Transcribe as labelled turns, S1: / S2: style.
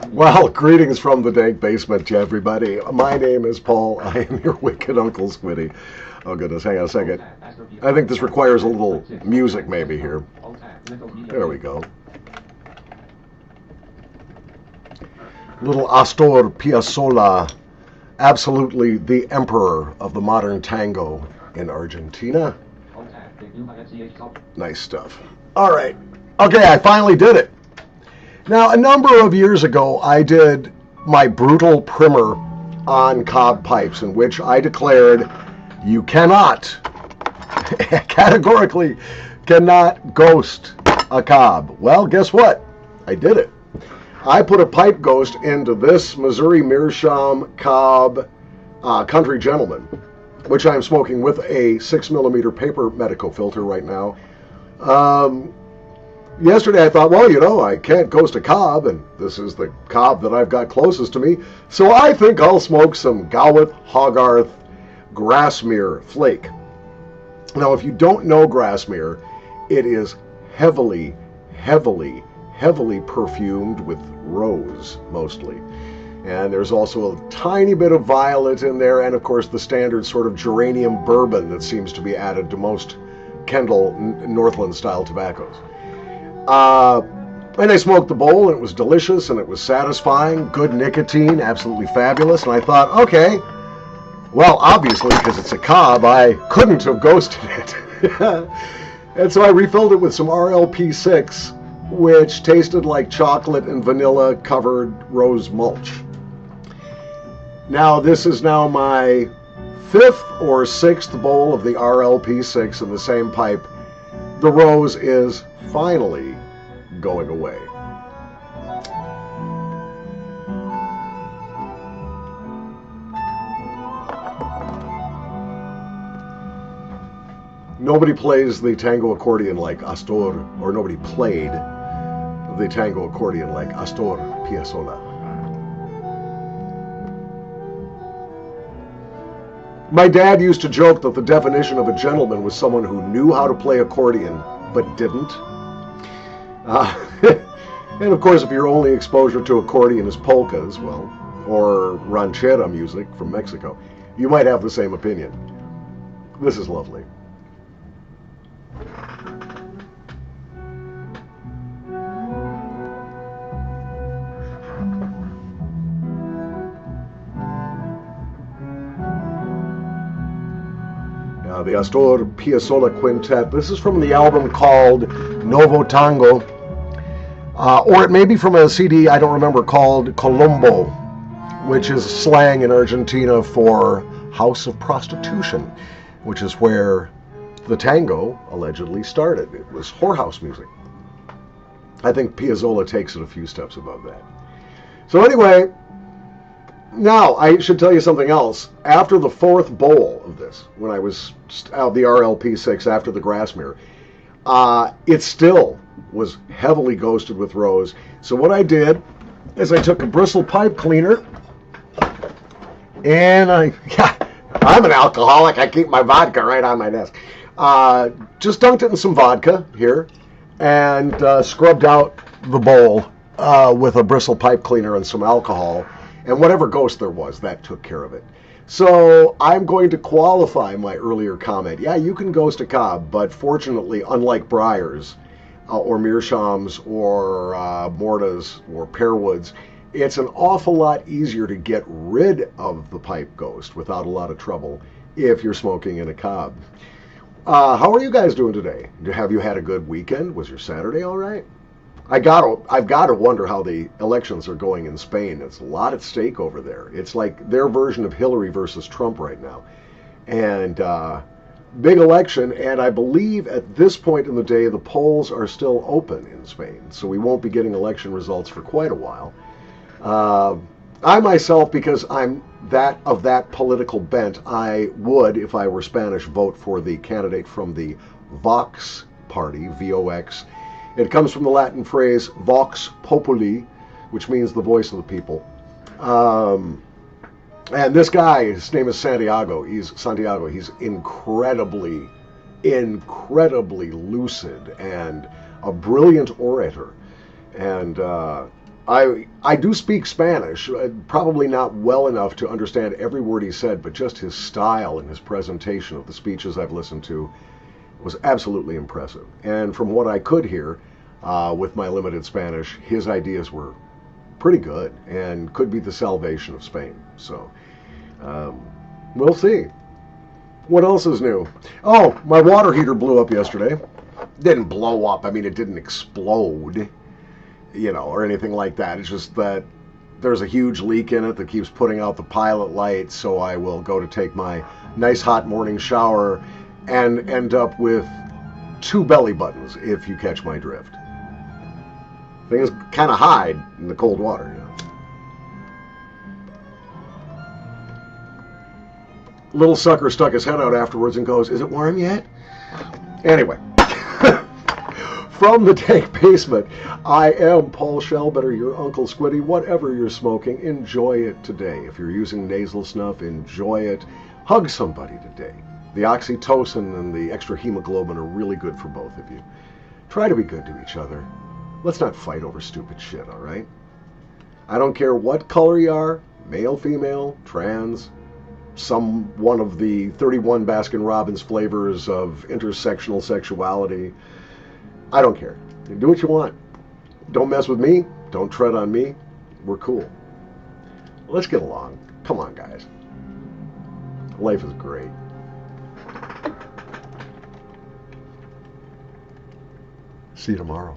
S1: Well, greetings from the dank basement, everybody. My name is Paul. I am your wicked Uncle Squinty. Oh, goodness, hang on a second. I think this requires a little music maybe here. There we go. Little Astor Piazzolla, absolutely the emperor of the modern tango in Argentina. Nice stuff. All right. Okay, I finally did it. Now, a number of years ago, I did my brutal primer on Cobb pipes, in which I declared you cannot, categorically cannot ghost a Cobb. Well, guess what? I did it. I put a pipe ghost into this Missouri Meerschaum Cobb Country Gentleman, which I'm smoking with a 6mm paper Medico filter right now. Yesterday I thought, well, you know, I can't ghost a Cobb, and this is the Cobb that I've got closest to me, so I think I'll smoke some Gowith Hogarth Grassmere Flake. Now, if you don't know Grassmere, it is heavily perfumed with rose, mostly. And there's also a tiny bit of violet in there, and of course the standard sort of geranium bourbon that seems to be added to most Kendall Northland-style tobaccos. And I smoked the bowl, and it was delicious, and it was satisfying, good nicotine, absolutely fabulous. And I thought, okay, well, obviously, because it's a Cobb, I couldn't have ghosted it. And so I refilled it with some RLP6, which tasted like chocolate and vanilla covered rose mulch. Now, this is now my 5th or 6th bowl of the RLP6 in the same pipe. The rose is finally going away. Nobody plays the tango accordion like Astor, or nobody played the tango accordion like Astor Piazzolla. My dad used to joke that the definition of a gentleman was someone who knew how to play accordion but didn't. And of course, if your only exposure to accordion is polkas, well, or ranchera music from Mexico, you might have the same opinion. This is lovely. The Astor Piazzolla Quintet. This is from the album called Novo Tango, or it may be from a CD, I don't remember, called Colombo, which is slang in Argentina for house of prostitution, which is where the tango allegedly started. It was whorehouse music. I think Piazzolla takes it a few steps above that. So anyway, now, I should tell you something else. After the 4th bowl of this, when I was out the RLP6 after the Grassmere, it still was heavily ghosted with rose. So what I did is I took a bristle pipe cleaner, and I'm an alcoholic. I keep my vodka right on my desk. Just dunked it in some vodka here, and scrubbed out the bowl with a bristle pipe cleaner and some alcohol. And whatever ghost there was, that took care of it. So I'm going to qualify my earlier comment. Yeah, you can ghost a Cobb, but fortunately, unlike Briars or Meerschaums or Mortas or Pearwoods, it's an awful lot easier to get rid of the pipe ghost without a lot of trouble if you're smoking in a Cobb. How are you guys doing today? Have you had a good weekend? Was your Saturday all right? I've got to wonder how the elections are going in Spain. It's a lot at stake over there. It's like their version of Hillary versus Trump right now. And big election, and I believe at this point in the day, the polls are still open in Spain. So we won't be getting election results for quite a while. I myself, because I'm of that political bent, I would, if I were Spanish, vote for the candidate from the Vox party, VOX. It comes from the Latin phrase vox populi, which means the voice of the people. And this guy, his name is Santiago. He's incredibly lucid and a brilliant orator. And I do speak Spanish, probably not well enough to understand every word he said, but just his style and his presentation of the speeches I've listened to was absolutely impressive. And from what I could hear with my limited Spanish, his ideas were pretty good and could be the salvation of Spain. So we'll see. What else is new? Oh, my water heater blew up yesterday. Didn't blow up. I mean, it didn't explode, you know, or anything like that. It's just that there's a huge leak in it that keeps putting out the pilot light, so I will go to take my nice hot morning shower and end up with 2 belly buttons, if you catch my drift. Things kind of hide in the cold water, you know. Little sucker stuck his head out afterwards and goes, "Is it warm yet?" Anyway, from the dank basement, I am Paul Shellbetter, your Uncle Squinty. Whatever you're smoking, enjoy it today. If you're using nasal snuff, enjoy it. Hug somebody today. The oxytocin and the extra hemoglobin are really good for both of you. Try to be good to each other. Let's not fight over stupid shit, all right? I don't care what color you are, male, female, trans, some one of the 31 Baskin-Robbins flavors of intersectional sexuality. I don't care. Do what you want. Don't mess with me. Don't tread on me. We're cool. Let's get along. Come on, guys. Life is great. See you tomorrow.